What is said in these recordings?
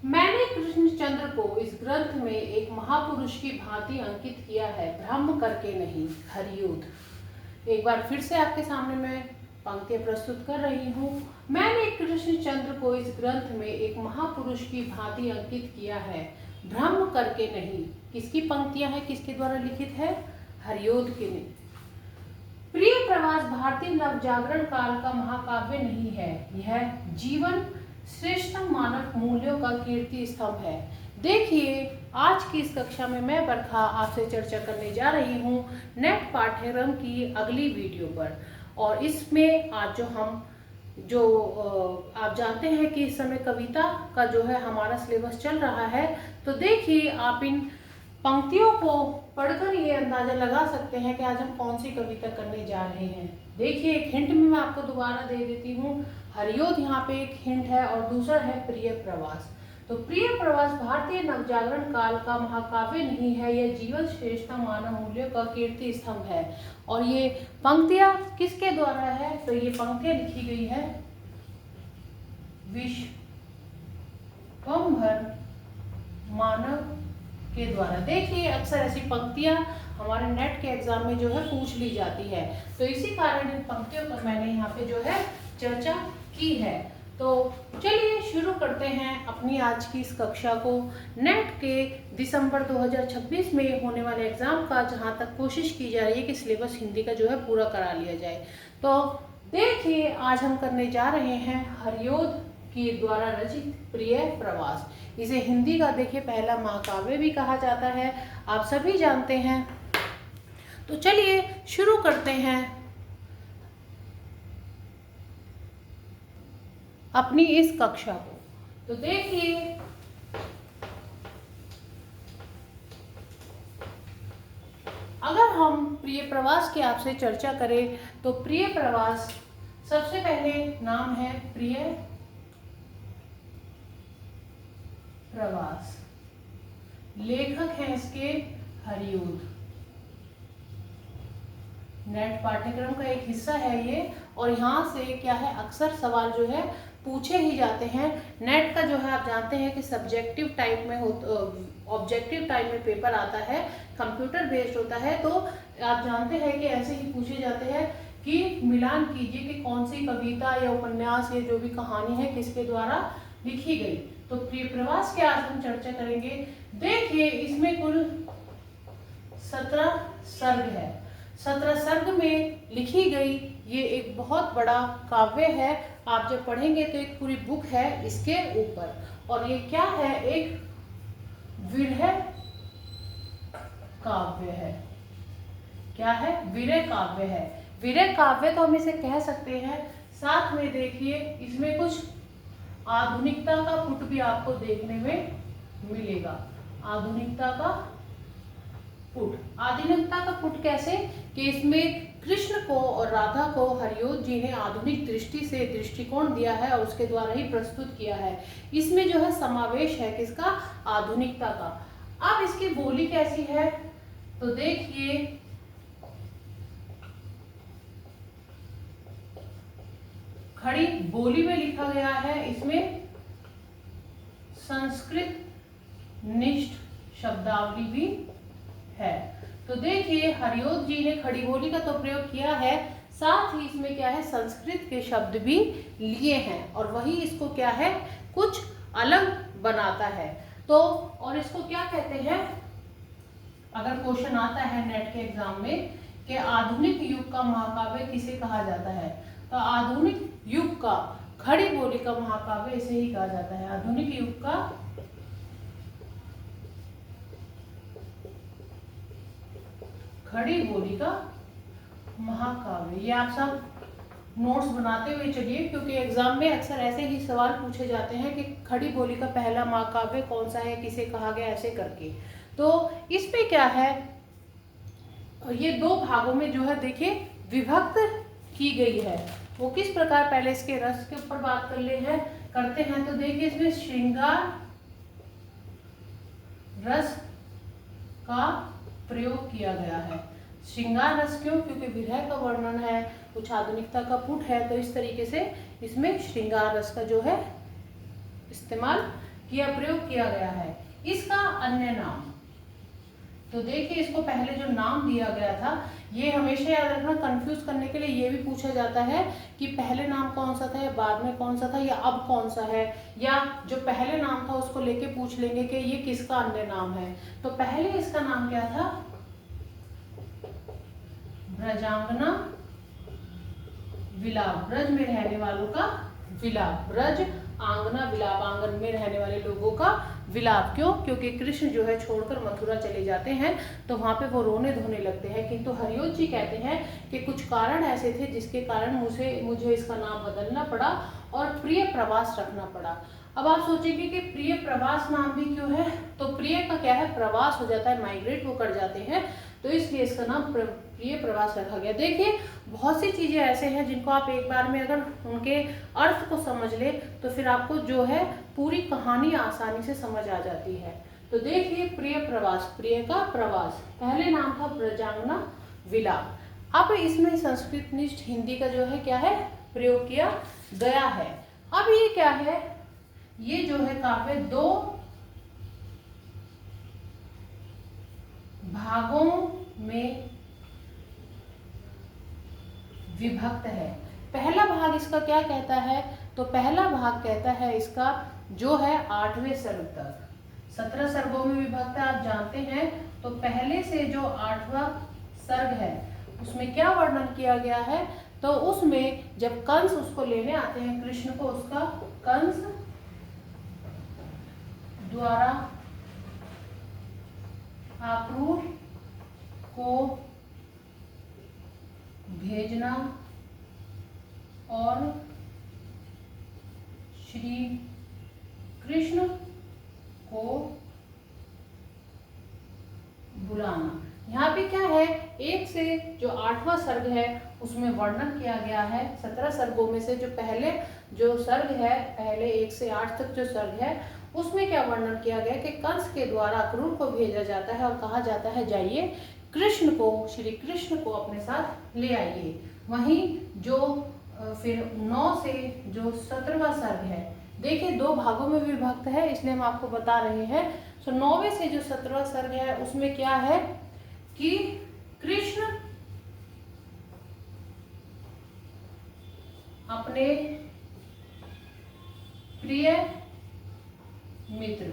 मैंने कृष्णचंद्र को इस ग्रंथ में एक महापुरुष की भांति अंकित किया है, भ्रम करके नहीं। हरियुद्ध। एक बार फिर से आपके सामने मैं पंक्तियां प्रस्तुत कर रही हूँ। मैंने कृष्णचंद्र को इस ग्रंथ में एक महापुरुष की भांति अंकित किया है, भ्रम करके नहीं। किसकी पंक्तियां हैं, किसके द्वारा लिखित है? हरियोध के ने। प्रिय प्रवास भारतीय नवजागरण काल का महाकाव्य नहीं है, यह जीवन श्रेष्ठतम मानव मूल्यों का कीर्ति स्तंभ है। देखिए, आज की इस कक्षा में मैं बरखा आपसे चर्चा करने जा रही हूँ नेट पाठ्यक्रम की अगली वीडियो पर। और इसमें आज जो आप जानते हैं कि इस समय कविता का जो है हमारा सिलेबस चल रहा है, तो देखिए आप इन पंक्तियों को पढ़कर ये अंदाजा लगा सकते हैं कि आज हम कौन सी कविता करने जा रहे हैं। देखिए, एक हिंट में मैं आपको दोबारा दे देती हूँ। हरियोध यहाँ पे एक हिंट है और दूसरा है प्रिय प्रवास। तो प्रिय प्रवास भारतीय नवजागरण काल का महाकाव्य नहीं है, यह जीवन श्रेष्ठता मानव मूल्यों का कीर्ति स्तंभ है। और ये पंक्तियां किसके द्वारा है? तो ये पंक्तियां लिखी गई है विश्वम्भर मानव के द्वारा। देखिए, अक्सर ऐसी पंक्तियां हमारे नेट के एग्जाम में जो है पूछ ली जाती है, तो इसी कारण इन पंक्तियों पर मैंने यहाँ पे जो है चर्चा की है। तो चलिए शुरू करते हैं अपनी आज की इस कक्षा को। नेट के दिसंबर 2026 में होने वाले एग्जाम का जहाँ तक कोशिश की जा रही है कि सिलेबस हिंदी का जो है पूरा करा लिया जाए। तो देखिए, आज हम करने जा रहे हैं हरियोध के द्वारा रचित प्रिय प्रवास। इसे हिंदी का देखिए पहला महाकाव्य भी कहा जाता है, आप सभी जानते हैं। तो चलिए शुरू करते हैं अपनी इस कक्षा को। तो देखिए, अगर हम प्रिय प्रवास की आपसे चर्चा करें तो प्रिय प्रवास सबसे पहले नाम है प्रिय प्रवास, लेखक हैं इसके हरियोध। नेट पाठ्यक्रम का एक हिस्सा है ये, और यहाँ से क्या है, अक्सर सवाल जो है पूछे ही जाते हैं। नेट का जो है आप जानते हैं कि सब्जेक्टिव टाइप में ऑब्जेक्टिव टाइप में पेपर आता है, कंप्यूटर बेस्ड होता है। तो आप जानते हैं कि ऐसे ही पूछे जाते हैं कि मिलान कीजिए कि कौन सी कविता या उपन्यास या जो भी कहानी है किसके द्वारा लिखी गई। तो प्रिय प्रवास के आज हम चर्चा करेंगे। देखिए, इसमें कुल 17 सर्ग है। 17 सर्ग में लिखी गई ये एक बहुत बड़ा काव्य है। आप जब पढ़ेंगे तो एक पूरी बुक है इसके ऊपर। और ये क्या है, एक विरह काव्य है। क्या है? विरह काव्य है। विरह काव्य तो हम इसे कह सकते हैं। साथ में देखिए, इसमें कुछ आधुनिकता का पुट भी आपको देखने में मिलेगा। आधुनिकता का पुट। आधुनिकता का पुट कैसे? कि इसमें कृष्ण को और राधा को हरियोध जी ने आधुनिक दृष्टि से दृष्टिकोण दिया है और उसके द्वारा ही प्रस्तुत किया है। इसमें जो है समावेश है किसका? आधुनिकता का। अब इसकी बोली कैसी है? तो देखिए, खड़ी बोली में लिखा गया है। इसमें संस्कृत निष्ठ शब्दावली भी है। तो देखिए, हरियोध जी ने खड़ी बोली का तो प्रयोग किया है, साथ ही इसमें क्या है, संस्कृत के शब्द भी लिए हैं, और वही इसको क्या है, कुछ अलग बनाता है। तो और इसको क्या कहते हैं, अगर क्वेश्चन आता है नेट के एग्जाम में कि आधुनिक युग का महाकाव्य किसे कहा जाता है, तो आधुनिक युग का खड़ी बोली का महाकाव्य इसे ही कहा जाता है। आधुनिक युग का खड़ी बोली का महाकाव्य। ये आप सब नोट्स बनाते हुए चलिए, क्योंकि एग्जाम में अक्सर ऐसे ही सवाल पूछे जाते हैं कि खड़ी बोली का पहला महाकाव्य कौन सा है, किसे कहा गया, ऐसे करके। तो इसमें क्या है, ये दो भागों में जो है देखिए विभक्त की गई है। वो किस प्रकार, पहले इसके रस के ऊपर बात करते हैं। तो देखिए, इसमें श्रृंगार रस का प्रयोग किया गया है। श्रृंगार रस क्यों? क्योंकि विरह का वर्णन है, कुछ आधुनिकता का पुट है, तो इस तरीके से इसमें श्रृंगार रस का जो है इस्तेमाल प्रयोग किया गया है। इसका अन्य नाम, तो देखिए इसको पहले जो नाम दिया गया था, ये हमेशा याद रखना, कंफ्यूज करने के लिए ये भी पूछा जाता है कि पहले नाम कौन सा था या बाद में कौन सा था या अब कौन सा है, या जो पहले नाम था उसको लेके पूछ लेंगे कि ये किसका अन्य नाम है। तो पहले इसका नाम क्या था? ब्रजांगना विलाप, ब्रज में रहने वालों का विलाप, ब्रज आंगना विलाप, आंगन में रहने वाले लोगों का विलाप। क्यों? क्योंकि कृष्ण जो है छोड़कर मथुरा चले जाते हैं तो वहां पे वो रोने धोने लगते हैं। किंतु हरियोध जी कहते हैं कि कुछ कारण ऐसे थे जिसके कारण मुझे इसका नाम बदलना पड़ा और प्रिय प्रवास रखना पड़ा। अब आप सोचेंगे कि प्रिय प्रवास नाम भी क्यों है? तो प्रिय का क्या है? प्रवास हो जाता है, माइग्रेट वो कर जाते हैं, तो इसलिए इसका नाम प्रिय प्रवास रखा गया। देखिए बहुत सी चीजें ऐसे हैं जिनको आप एक बार में अगर उनके अर्थ को समझ ले तो फिर आपको जो है पूरी कहानी आसानी से समझ आ जाती है। तो देखिए प्रिय प्रवास, प्रिय का प्रवास, पहले नाम था ब्रजांगना विलाप। अब इसमें संस्कृत निष्ठ हिंदी का जो है क्या है? प्रयोग किया गया है। अब ये क्या है? ये जो है काव्य दो भागों में विभक्त है। पहला भाग इसका क्या कहता है? तो पहला भाग कहता है इसका जो है 8वें सर्ग तक, 17 सर्गों में विभक्त है आप जानते हैं। तो पहले से जो 8वां सर्ग है उसमें क्या वर्णन किया गया है? तो उसमें जब कंस उसको लेने आते हैं कृष्ण को, उसका कंस द्वारा आक्रूर को भेजना और श्री कृष्ण को बुलाना। यहाँ पे क्या है? एक से जो 8वां सर्ग है उसमें वर्णन किया गया है 17 सर्गों में से जो पहले जो सर्ग है, पहले 1 से 8 तक जो सर्ग है उसमें क्या वर्णन किया गया कि कंस के द्वारा अक्रूर को भेजा जाता है और कहा जाता है जाइए कृष्ण को, श्री कृष्ण को अपने साथ ले आइए। वहीं जो फिर 9 से जो 17वां सर्ग है, देखिए दो भागों में विभक्त है इसलिए हम आपको बता रहे हैं। तो 9वें से जो 17वां सर्ग है उसमें क्या है कि कृष्ण अपने प्रिय मित्र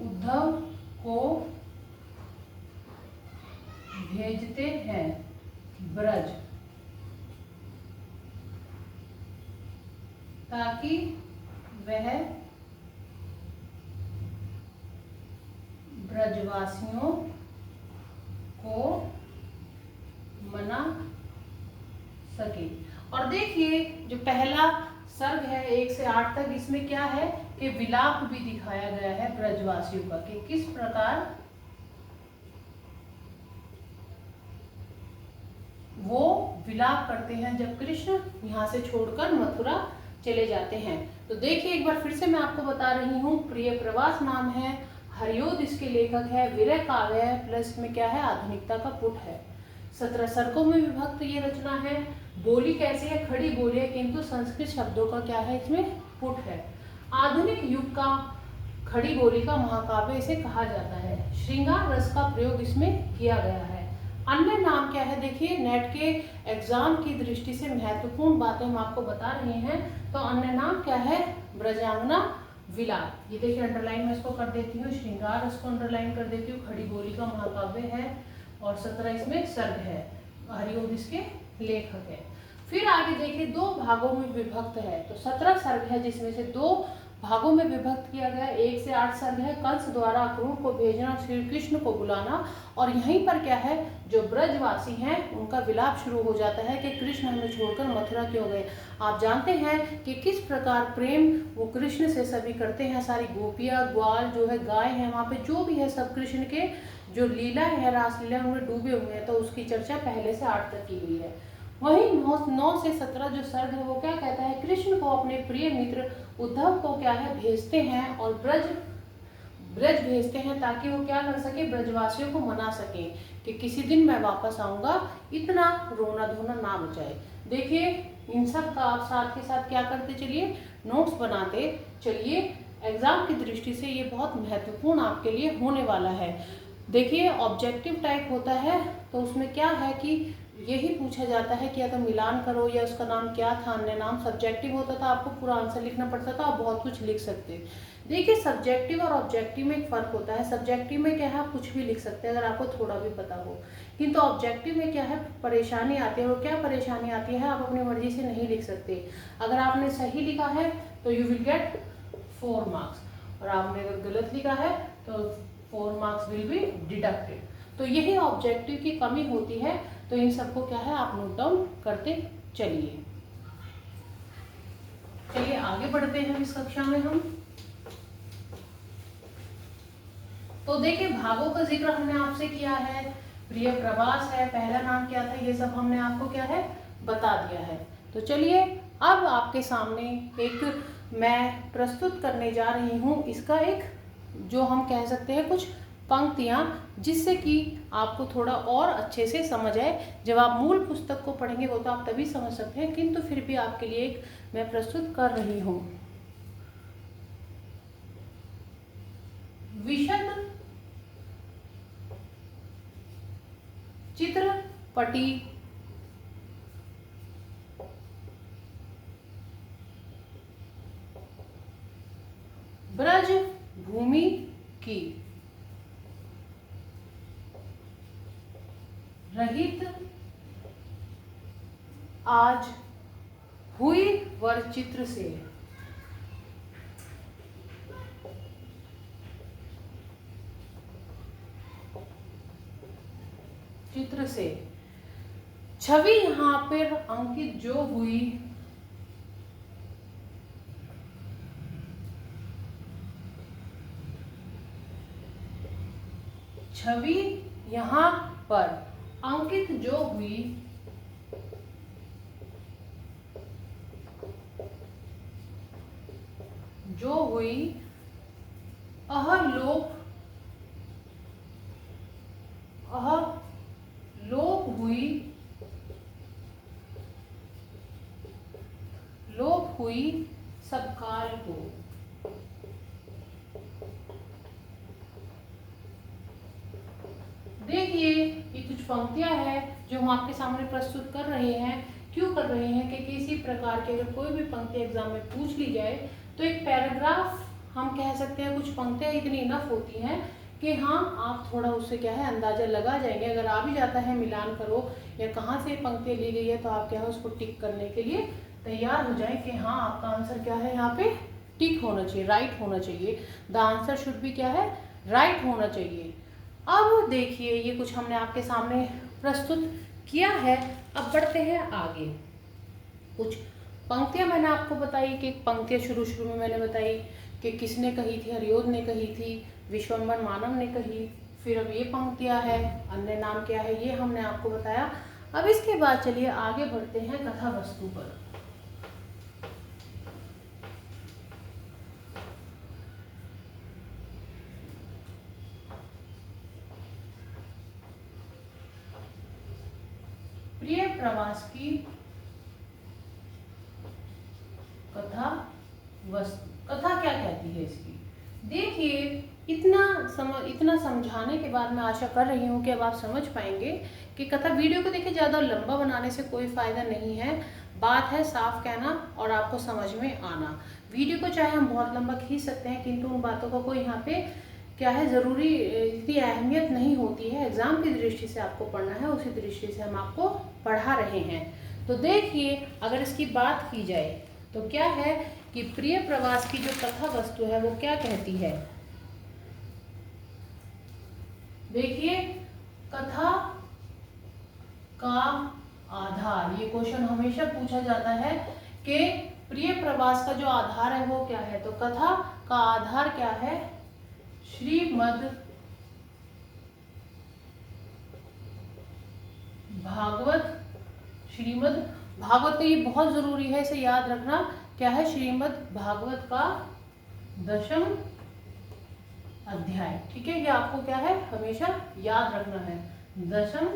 उद्धव को भेजते हैं ब्रज, ताकि वह ब्रजवासियों को मना सके। और देखिए जो पहला सर्ग है 1 से 8 तक, इसमें क्या है कि विलाप भी दिखाया गया है ब्रजवासियों का कि किस प्रकार वो विलाप करते हैं जब कृष्ण यहाँ से छोड़कर मथुरा चले जाते हैं। तो देखिए एक बार फिर से मैं आपको बता रही हूँ, प्रिय प्रवास नाम है, हरियोध इसके लेखक है, विरह काव्य है, प्लस में क्या है आधुनिकता का पुट है। 17 सर्गों में विभक्त ये रचना है। बोली कैसी है? खड़ी बोली है, किंतु संस्कृत शब्दों का क्या है इसमें पुट है। आधुनिक युग का खड़ी बोली का महाकाव्य इसे कहा जाता है। श्रृंगार रस का प्रयोग इसमें किया गया है। अन्य नाम क्या है? देखिए नेट के एग्जाम की दृष्टि से महत्वपूर्ण बातें हम आपको बता रहे हैं। तो अन्य नाम क्या है? ब्रजांगना विलाप। ये देखिए अंडरलाइन में इसको कर देती हूँ, श्रृंगार रस को अंडरलाइन कर देती हूँ, खड़ी बोली का महाकाव्य है और 17 इसमें सर्ग है, हरियोध इसके लेखक है। फिर आगे देखिए दो भागों में विभक्त है। तो 17 सर्ग है जिसमें से दो भागों में विभक्त किया गया। 1 से 8 सर्ग है, कंस द्वारा अक्रूर को भेजना, श्री कृष्ण को बुलाना। और यहीं पर क्या है, जो ब्रजवासी हैं उनका विलाप शुरू हो जाता है कि कृष्ण हमें छोड़कर मथुरा क्यों गए। आप जानते हैं कि किस प्रकार प्रेम वो कृष्ण से सभी करते हैं। सारी गोपियाँ, ग्वाल जो है, गाय है, वहाँ पे जो भी है सब कृष्ण के जो लीला है, रासलीला उनमें डूबे हुए हैं। तो उसकी चर्चा पहले से 8 तक की हुई है। वहीं 9 से 17 जो सर्ग है वो क्या कहता है? कृष्ण को अपने प्रिय मित्र उद्धव को क्या है भेजते हैं और ब्रज भेजते हैं ताकि वो क्या कर सके, ब्रजवासियों को मना सके कि किसी दिन मैं वापस आऊंगा, इतना रोना धोना ना मचाए। देखिए इन सब का आप साथ के साथ क्या करते चलिए, नोट्स बनाते चलिए। एग्जाम की दृष्टि से ये बहुत महत्वपूर्ण आपके लिए होने वाला है। देखिए ऑब्जेक्टिव टाइप होता है तो उसमें क्या है कि यही पूछा जाता है कि या तो मिलान करो या उसका नाम क्या था, अन्य नाम। सब्जेक्टिव होता था आपको पूरा आंसर लिखना पड़ता था, आप बहुत कुछ लिख सकते। देखिए सब्जेक्टिव और ऑब्जेक्टिव में एक फ़र्क होता है। सब्जेक्टिव में क्या है, आप कुछ भी लिख सकते हैं अगर आपको थोड़ा भी पता हो, किंतु ऑब्जेक्टिव में क्या है, परेशानी आती है। और क्या परेशानी आती है, आप अपनी मर्जी से नहीं लिख सकते। अगर आपने सही लिखा है तो यू विल गेट 4 मार्क्स, और आपने अगर गलत लिखा है तो 4 मार्क्स विल बी डिडक्टेड। तो यही ऑब्जेक्टिव की कमी होती है। तो इन सबको क्या है, आप नोट डाउन करते चलिए। चलिए आगे बढ़ते हैं इस कक्षा में हम। तो देखिए भागों का जिक्र हमने आपसे किया है, प्रिय प्रवास है, पहला नाम क्या था, ये सब हमने आपको क्या है बता दिया है। तो चलिए अब आपके सामने एक मैं प्रस्तुत करने जा रही हूँ, इसका एक जो हम कह सकते हैं कुछ पंक्तियाँ, जिससे कि आपको थोड़ा और अच्छे से समझ आए। जब आप मूल पुस्तक को पढ़ेंगे वो तो आप तभी समझ सकते हैं, किंतु फिर भी आपके लिए एक मैं प्रस्तुत कर रही हूँ। विशद चित्रपटी ब्रज भूमि की रहित आज हुई वरचित्र से, चित्र से छवि यहाँ पर अंकित जो हुई, छवि यहाँ पर अंकित जो हुई, अहलोक हुई सब काल को। देखिए ये कुछ पंक्तियां हैं जो हम आपके सामने प्रस्तुत कर रहे हैं। क्यों कर रहे हैं कि किसी प्रकार की अगर कोई भी पंक्ति एग्जाम में पूछ ली जाए तो एक पैराग्राफ हम कह सकते हैं, कुछ पंक्तियां इतनी इनफ होती हैं कि हाँ आप थोड़ा उससे क्या है अंदाजा लगा जाएंगे। अगर आ भी जाता है मिलान करो या कहाँ से पंक्ति ली गई है तो आप क्या है उसको टिक करने के लिए तैयार हो जाए कि हाँ आपका आंसर क्या है, यहाँ पे टिक होना चाहिए, राइट होना चाहिए। द आंसर शुड भी क्या है, राइट होना चाहिए। अब देखिए ये कुछ हमने आपके सामने प्रस्तुत किया है। अब बढ़ते हैं आगे। कुछ पंक्तियां मैंने आपको बताई कि पंक्तियां शुरू में मैंने बताई कि किसने कही थी, हरिओद ने कही थी, विश्वम्भर मानव ने कही। फिर अब ये पंक्तियां है, अन्य नाम क्या है, ये हमने आपको बताया। अब इसके बाद चलिए आगे बढ़ते हैं कथा वस्तु पर। प्रिय प्रवास की कथा वस्तु, कथा क्या कहती है इसकी। देखिए इतना समझाने के बाद मैं आशा कर रही हूँ कि अब आप समझ पाएंगे कि कथा। वीडियो को देखिए ज़्यादा लंबा बनाने से कोई फ़ायदा नहीं है, बात है साफ कहना और आपको समझ में आना। वीडियो को चाहे हम बहुत लंबा खींच सकते हैं, किंतु उन बातों का कोई यहाँ पे क्या है ज़रूरी इतनी अहमियत नहीं होती है। एग्ज़ाम की दृष्टि से आपको पढ़ना है, उसी दृष्टि से हम आपको पढ़ा रहे हैं। तो देखिए अगर इसकी बात की जाए तो क्या है कि प्रिय प्रवास की जो कथा वस्तु है वो क्या कहती है। देखिए कथा का आधार, ये क्वेश्चन हमेशा पूछा जाता है कि प्रिय प्रवास का जो आधार है वो क्या है। तो कथा का आधार क्या है, श्रीमद् भागवत। श्रीमद् भागवत का ये बहुत जरूरी है, इसे याद रखना। क्या है, श्रीमद् भागवत का 10वां अध्याय। ठीक है, ये आपको क्या है हमेशा याद रखना है। 10वां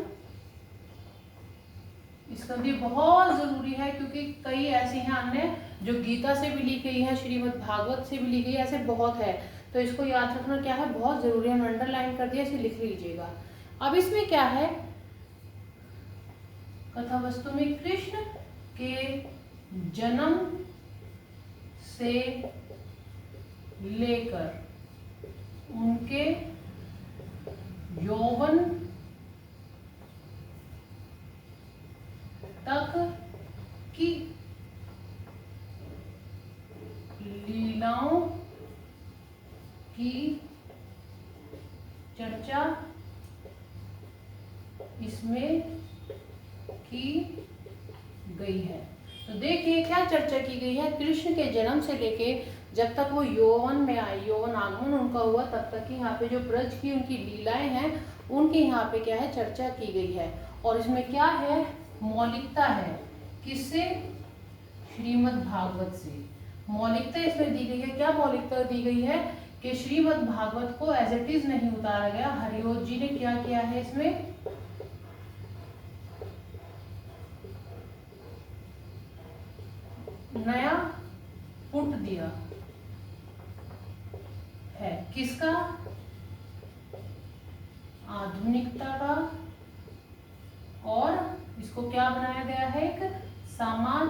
स्कंद ये बहुत जरूरी है क्योंकि कई ऐसी हैं अन्य जो गीता से भी ली गई है, श्रीमद् भागवत से भी ली गई है, ऐसे बहुत है। तो इसको याद रखना क्या है, बहुत जरूरी है। मैं अंडरलाइन कर दिया, इसे लिख लीजिएगा। अब इसमें क्या है, कथा वस्तु में कृष्ण के जन्म से लेकर उनके यौवन तक की लीलाओं की चर्चा इसमें की गई है। तो देखिए क्या चर्चा की गई है, कृष्ण के जन्म से लेके जब तक वो यौवन में आए, यौवन आगमन उनका हुआ, तब तक की यहाँ पे जो ब्रज की उनकी लीलाएं हैं उनकी यहाँ पे क्या है, चर्चा की गई है। और इसमें क्या है, मौलिकता है, किससे, श्रीमद् भागवत से। मौलिकता इसमें दी गई है, क्या मौलिकता दी गई है कि श्रीमद् भागवत को एज इट इज नहीं उतारा गया। हरिओत जी ने क्या किया है, इसमें नया पुट दिया है, किसका, आधुनिकता का। और इसको क्या बनाया गया है, एक समाज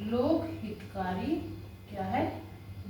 लोक हितकारी क्या है,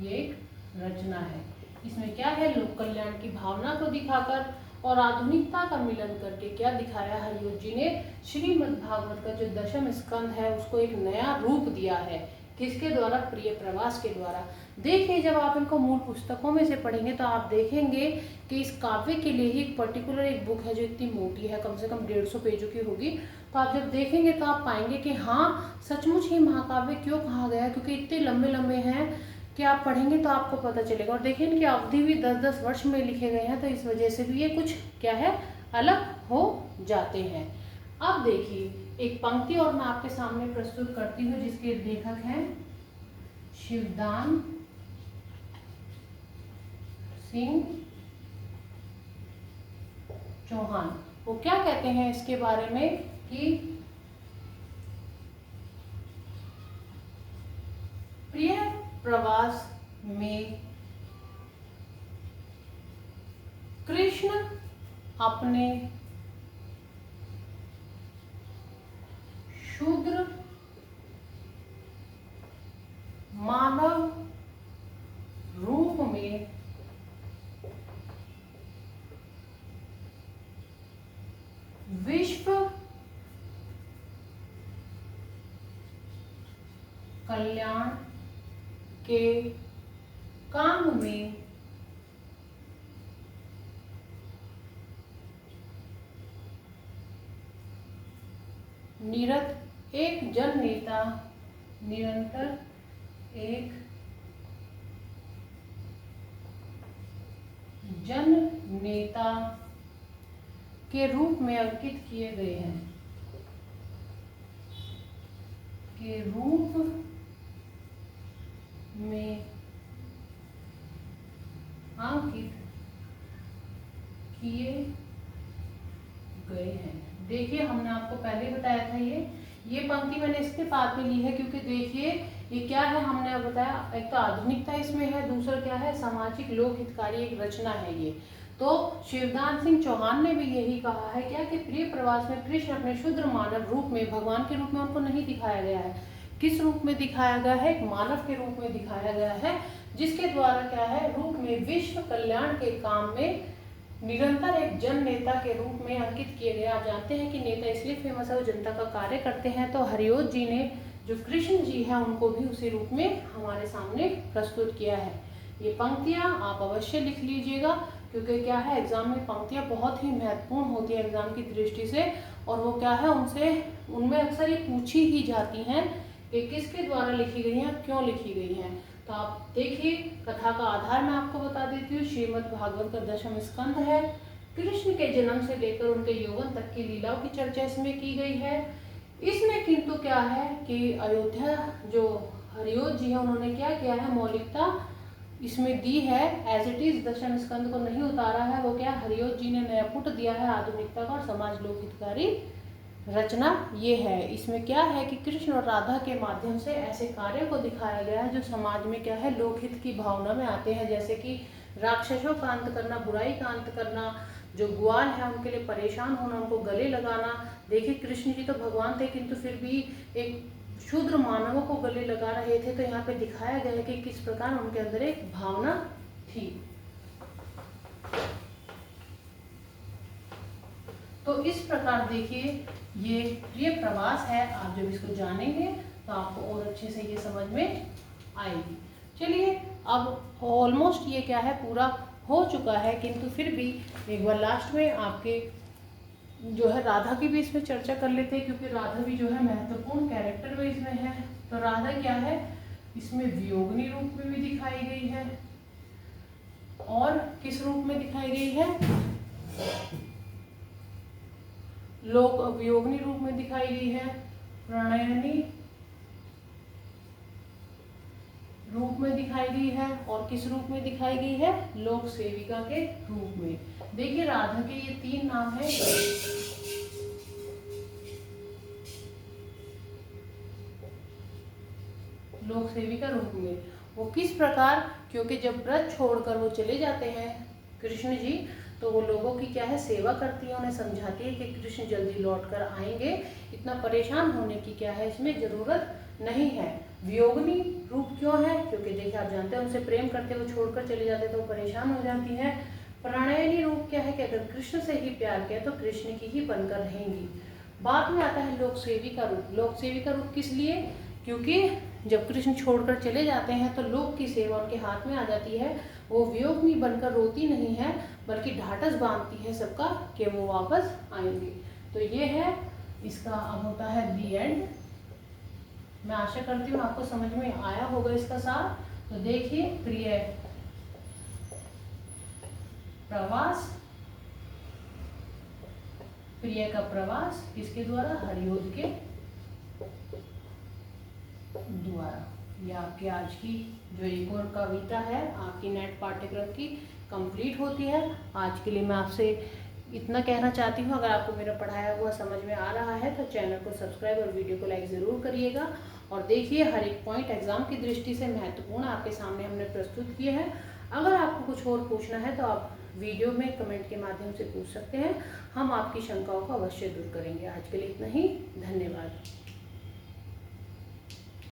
ये एक रचना है। इसमें क्या है, लोक कल्याण की भावना को दिखाकर और आधुनिकता का मिलन करके क्या दिखाया हरिओत जी ने, श्रीमद् भागवत का जो दशम स्कंद है उसको एक नया रूप दिया है। किसके द्वारा, प्रिय प्रवास के द्वारा। देखिए जब आप इनको मूल पुस्तकों में से पढ़ेंगे तो आप देखेंगे कि इस काव्य के लिए ही एक पर्टिकुलर एक बुक है जो इतनी मोटी है, कम से कम 150 पेजों की होगी। तो आप जब देखेंगे तो आप पाएंगे कि हाँ सचमुच ही महाकाव्य क्यों कहा गया है, क्योंकि इतने लंबे लंबे हैं कि आप पढ़ेंगे तो आपको पता चलेगा। और देखिए इनकी अवधि भी 10-10 वर्ष में लिखे गए हैं, तो इस वजह से भी ये कुछ क्या है, अलग हो जाते हैं। अब देखिए एक पंक्ति और मैं आपके सामने प्रस्तुत करती हूँ जिसके लेखक हैं शिवदान सिंह चौहान। वो क्या कहते हैं इसके बारे में कि प्रिय प्रवास में कृष्ण अपने शूद्र मानव रूप में विश्व कल्याण के काम में निरत एक जन नेता, निरंतर एक जन नेता के रूप में अंकित किए गए हैं, के रूप में अंकित किए गए हैं। देखिए हमने आपको पहले बताया था ये पंक्ति मैंने इसके बाद में ली है क्योंकि देखिए ये क्या है, हमने अब बताया एक तो आधुनिकता इसमें है, दूसरा क्या है, सामाजिक लोक हितकारी एक रचना है ये। तो शिवदान सिंह चौहान ने भी यही कहा है क्या कि प्रिय प्रवास में कृष्ण अपने शुद्र मानव रूप में, भगवान के रूप में उनको नहीं दिखाया गया है। किस रूप में दिखाया गया है, एक मानव के रूप में दिखाया गया है, जिसके द्वारा क्या है, रूप में विश्व कल्याण के काम में निरंतर एक जन नेता के रूप में अंकित किए गए। आप जानते हैं कि नेता इसलिए फेमस है वो जनता का कार्य करते हैं। तो हरिओत जी ने जो कृष्ण जी हैं उनको भी उसी रूप में हमारे सामने प्रस्तुत किया है। ये पंक्तियां आप अवश्य लिख लीजिएगा क्योंकि क्या है, एग्जाम में पंक्तियां बहुत ही महत्वपूर्ण होती है एग्जाम की दृष्टि से, और वो क्या है उनमें अक्सर ये पूछी ही जाती हैं कि किसके द्वारा लिखी गई हैं, क्यों लिखी गई हैं। तो आप देखिए कथा का आधार मैं आपको बता देती हूँ, श्रीमद् भागवत का दशम स्कंध है। कृष्ण के जन्म से लेकर उनके यौवन तक की लीलाओं की चर्चा इसमें की गई है। इसमें किंतु क्या है कि अयोध्या जो हरिओत जी है उन्होंने क्या किया है, मौलिकता इसमें दी है एज इट इज, दशम स्कंद को नहीं उतारा है। वो क्या, हरियोत जी ने नया पुट दिया है आधुनिकता का और समाज लोकहितकारी रचना ये है। इसमें क्या है कि कृष्ण और राधा के माध्यम से ऐसे कार्यों को दिखाया गया है जो समाज में क्या है, लोकहित की भावना में आते हैं, जैसे कि राक्षसों का अंत करना, बुराई का अंत करना, जो ग्वाल है उनके लिए परेशान होना, उनको गले लगाना। देखिए कृष्ण जी तो भगवान थे किंतु फिर भी एक शूद्र मानवों को गले लगा रहे थे, तो यहाँ पे दिखाया गया है कि किस प्रकार उनके अंदर एक भावना थी। तो इस प्रकार देखिए ये प्रिय प्रवास है। आप जब इसको जानेंगे तो आपको और अच्छे से ये समझ में आएगी। चलिए अब ऑलमोस्ट ये क्या है, पूरा हो चुका है, किंतु फिर भी एक बार लास्ट में आपके जो है राधा की भी इसमें चर्चा कर लेते हैं, क्योंकि राधा भी जो है महत्वपूर्ण कैरेक्टर में इसमें है। तो राधा क्या है, इसमें वियोगनी रूप में भी दिखाई गई है और किस रूप में दिखाई गई है, लोक वियोगनी रूप में दिखाई गई है, प्रणयनी रूप में दिखाई गई है और किस रूप में दिखाई गई है, लोक सेविका के रूप में। देखिए राधा के ये 3 नाम है। लोक सेविका रूप में वो किस प्रकार, क्योंकि जब व्रत छोड़कर वो चले जाते हैं कृष्ण जी, तो वो लोगों की क्या है, सेवा करती है, उन्हें समझाती है कि कृष्ण जल्दी लौट कर आएंगे, इतना परेशान होने की क्या है इसमें जरूरत नहीं है। वियोगनी रूप क्यों है, क्योंकि देखिए आप जानते हैं उनसे प्रेम करते वो छोड़कर चले जाते तो वो परेशान हो जाती है। प्रणयनी रूप क्या है कि अगर कृष्ण से ही प्यार किया तो कृष्ण की ही बनकर रहेंगी। बाद में आता है लोक सेविका रूप। लोक सेविका रूप किस लिए, क्योंकि जब कृष्ण छोड़कर चले जाते हैं तो लोक की सेवा उनके हाथ में आ जाती है। वो वियोगनी बनकर रोती नहीं है, बल्कि ढाढ़स बांधती है सबका कि वो वापस आएंगे। तो ये है इसका, अब होता है दी एंड। मैं आशा करती हूँ आपको समझ में आया होगा इसका सार। तो देखिए प्रिय प्रवास, प्रिय का प्रवास किसके द्वारा, हरियोध के द्वारा। ये आपकी आज की जो एक और कविता है आपकी नेट पाठ्यक्रम की कंप्लीट होती है। आज के लिए मैं आपसे इतना कहना चाहती हूँ, अगर आपको मेरा पढ़ाया हुआ समझ में आ रहा है तो चैनल को सब्सक्राइब और वीडियो को लाइक ज़रूर करिएगा। और देखिए हर एक पॉइंट एग्जाम की दृष्टि से महत्वपूर्ण आपके सामने हमने प्रस्तुत किए हैं। अगर आपको कुछ और पूछना है तो आप वीडियो में कमेंट के माध्यम से पूछ सकते हैं, हम आपकी शंकाओं को अवश्य दूर करेंगे। आज के लिए इतना ही, धन्यवाद।